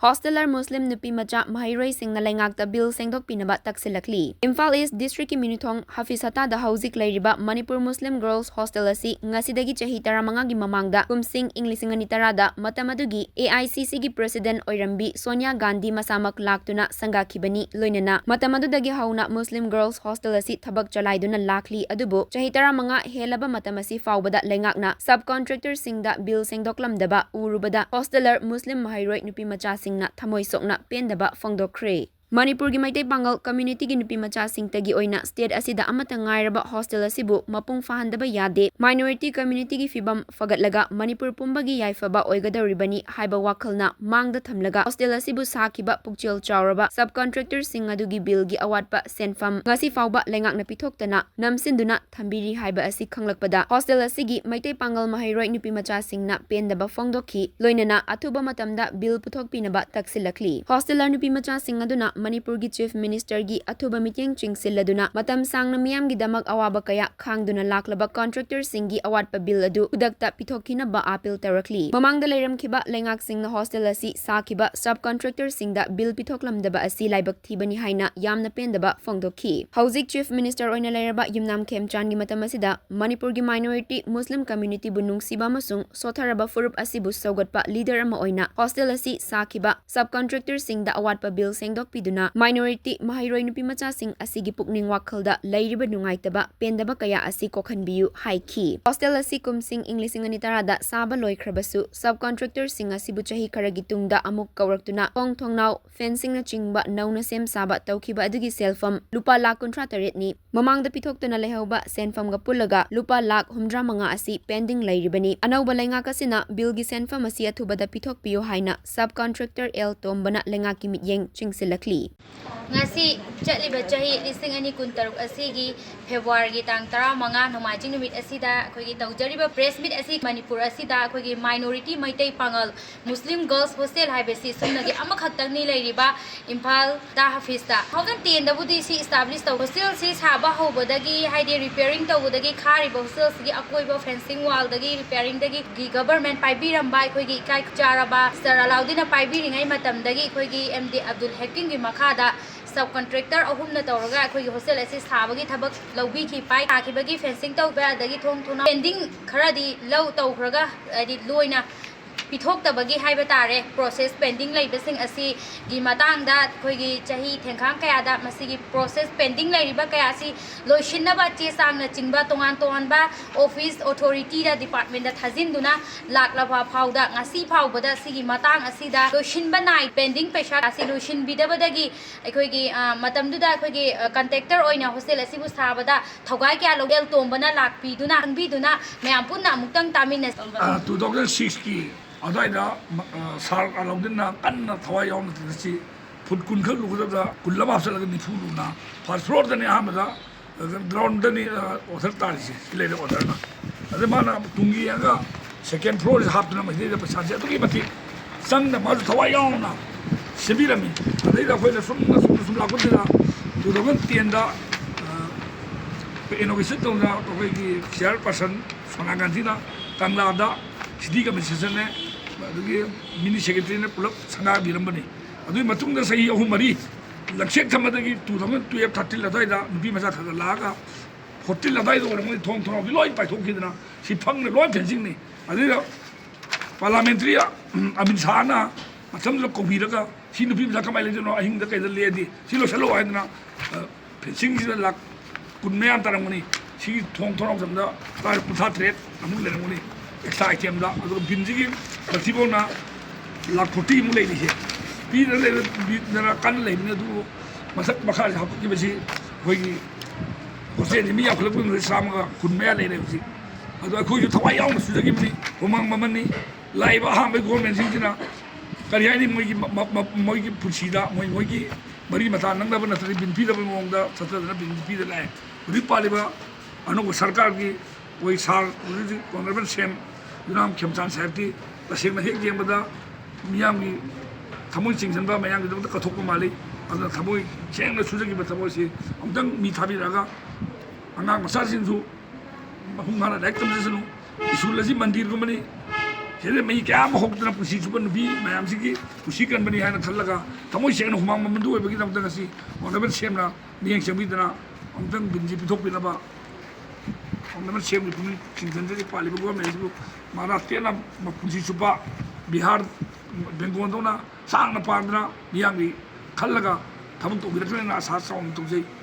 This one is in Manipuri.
Hosteller Muslim nupi macha mahairoi singna laingakta bill sengdok pinaba taksilakli. Imphal East District ki Minithong Hafisata da hauzik lairiba Manipur Muslim Girls Hostel asi ngasidagi chahi 15 gi mamangda kumsing ing 2010 da matamadugi AICC gi President Oirambi Sonia Gandhi masamak laktuna sangakhibani loinana matamadudagi hauna Muslim Girls Hostel asi thabak chalaiduna lakli adubu chahi 15 helaba matamasi faubada laingakna subcontractor singda bill sengdoklamdaba urubada Hosteller Muslim mahairoi nupi macha na thamoi sokna pendaba fongdokre. Manipur gi Maitai Pangal community gi nupi macha singtagi oina state asida amata ngairaba hostel asibu mapung fahandaba yade minority community gi fibam fagatlaga Manipur pumbagi yaifaba oigadoribani haiba wakalna mangda thamlaga hostel asibu sakiba pukchil chawraba subcontractor sing adugi bill gi awatpa senfam ngasi fawba lengakna pithoktana namsinduna thambiri haiba asi khanglakpada hostel asigi Maitai Pangal mahairoi nupi macha singna pendaba fongdokhi loinana athuba matamda bill puthokpinaba taksilakli hosteller nupi macha sing aduna Manipur gi Chief Minister gi athuba meeting chingsilladuna matam sangna miyam gi damak awaba kaya khangduna laklaba contractor singi awatpa bill adu udakta pithokina ba appeal tarakli mamangda leiramkhiba lengak singna hostel asi sakiba subcontractor singda bill pithoklamdaba asi laibak thibani haina yamna pendaba fongdokhi hauzik Chief Minister oina leiraba yumnam khemchan gi matam asida Manipur gi minority Muslim community bunung siba masung sotharaba furup asibu sogatpa leader ama oina hostel asi sakiba subcontractor singda awatpa bill sengdok piduna minority mahairoi nupi macha sing asigi pukning wakhalda lairiba nungaitaba pendaba kaya asi kokhanbiu haiki hostel asi kumsing English da saba loikhrabasu subcontractor sing asibu chahi karagi tungda amuk kawraktuna thongnau fencing na chingba nauna sem saba tawkhiba adugi selfam lupa lakh 38 ni mamangda pithoktuna lehauba senfam ga pulaga lupa lakh 65 asi pending lairibani anauba lenga kasina bill gi senfam asi athubada pithokpiyo haina subcontractor L.Tomba na lenga ki mityeng chingsilakli ngasi chaliba chahi lising ani kuntaruk asigi February gi tang 15 nomajing numit asida akhoi gi tawjariba press meet asi Manipur asida akhoi gi minority Maitai Pangal Muslim Girls Hostel haibesi sumnagi amakhaktang ni lairiba Imphal da Hafista 2010 dabudi si establish taw hostel si saba hobodagi haide repairing tawdagi khariba hostel si akoiba fencing wall dagi repairing dagi government paibiramba akhoi gi kai charaba saralaudina paibiringai matamdagi akhoi gi MD Abdul Hakim gi makhada subcontractor ahumna tawraga akhoi hostel asi sabagi thabak lawbi ki pai akibagi fencing tawba dagi thong thona pending kharadi law tawkhraga adi loina pithoktabagi haiba tare process pending laibasing asi gi matangda akhoi gi chahi thengkhang kaya da masigi process pending lairiba kaya asi loishinaba che sangna chingba tongan tonba office authority da department da thajinduna laklaba phauda ngasi phaubada sigi matang asida loishinba nai pending paisa asi loishin bidabadagi akhoi gi matamduda akhoi gi contractor oina hostel asibu sabada thogai kya lo L.Tomba na lakpiduna angbiduna mayam punna amuktang tamina 2006 ki अदाइदा साल अलौदिना कन्ना थवाय यावना तसी फुट कुन खल लुगदा कुल्लबा सलग नि फुलुना फर्स्ट फ्लोर दने हमदा ग्राउंड दने ओथर तारिसे लेरे ओथरना अदे माना तुंगी यागा सेकंड फ्लोर हापना मजे द पछा जे तुगी मति संग द माज थवाय यावना सिबिरमी अदैदा खोइना सुम लाकुदिना तुदगन तियंदा इनोवेशन तोना तोगे की चेयरपर्सन सोना गांधीना कांगलादा सिटी कमिशन ने मिनी सेक्रेटरी ने पुलप संगा बिरंबनी अदुई मतुंग सही अहु मरी लक्षेक थमदगी 2012 30 लदाइदा नुपी मजा थगा लागा होटल लदाइदा ओरमो थोंग थोंग लोय पाइथोखिदना सिफंग ने लोय फेंसिंग ने अदुई पार्लियामेंट्री अमित शाह ना मतम जो कोबिरगा सी नुपी मजा कमाइ लेजनो अहिंग द कैद लेदी सी लो सलो आइदना फेंसिंग सी लाख कुनमेयाम तरंगनी सी थोंग थोंग समदा तार पुथा थ्रेट अमु लेरंगनी एक्स्ट्रा आइटम दा अदो बिनजिगी प्रतिबोना लाख 40 मु लेनी पी ना कन लेने दु मसक मखा हापकी बसी होगी होसे नि मिया खलबु सामगा कुनमेया लेने बसी अदो अखोय जु थवाय याव सुजगी मनी होमंग ममनी लाइबा हा मे गवर्नमेंट सिंजना करियानी मोगी पुसीदा मोगी मरी मता नंगदा नतरी बिनपी दब मोंगदा सतदना बिनपी द लाए रि पालिबा अनु सरकार की कोई साल ऑनरेबल सेम युनाम खेमचान साहेबती तसेंग हेक जेंबदा मियामगी थमोय चिंगसनबा मयांगी दब कथोक माली अदना थमोय चेंग सुजगी बथमोय सि अमदंग मी थाबिरागा अंगांग मसासिनसु हुंगाना लाइक तमजसनु इसूलजी मंदिर गुमनी ꯁꯤꯗ ꯃꯤ ꯀꯌꯥ ꯑꯃ ꯍꯧꯗꯅ ꯄꯨꯟꯁꯤ ꯆꯨꯞꯄ ꯅꯨꯄꯤ ꯃꯌꯥꯝꯁꯤꯒꯤ ꯄꯨꯟꯁꯤ ꯀꯟꯕꯅꯤ ꯍꯥꯏꯅ ꯈꯜꯂꯒ ꯊꯃꯣꯏ ꯁꯦꯡꯅ ꯍꯨꯃꯥꯡ ꯃꯃꯟꯗꯨ ꯑꯣꯏꯕꯒꯤꯗꯃꯛꯇ ꯉꯁꯤ ꯍꯣꯅꯦꯕꯜ ꯁꯦꯝꯅ ꯃꯤꯠꯌꯦꯡ ꯆꯪꯕꯤꯗꯅ ꯑꯃꯨꯛꯇꯪ ꯕꯤꯟꯁꯤ ꯄꯤꯊꯣꯛꯄꯤꯅꯕ ꯍꯣꯅꯦꯕꯜ ꯁꯦꯝꯒꯤ ꯄꯨꯛꯅꯤꯡ ꯆꯤꯡꯁꯤꯟꯖꯔꯤ ꯄꯥꯜꯂꯤꯕ ꯒꯣꯔꯃꯦꯟꯁꯤꯕꯨ ꯃꯥꯅ ꯇꯦꯟꯅ ꯄꯨꯟꯁꯤ ꯆꯨꯞꯄ ꯕꯤꯍꯥꯔ ꯕꯦꯡꯒꯣꯜꯗꯧꯅ ꯁꯥꯡꯅ ꯄꯥꯟꯗꯅ ꯃꯤꯌꯥꯝꯒꯤ ꯈꯜꯂꯒ ꯊꯕꯛ ꯇꯧꯕꯤꯔꯛꯀꯅꯤꯅ ꯑꯁꯥ ꯆꯥꯎꯅ ꯇꯧꯖꯩ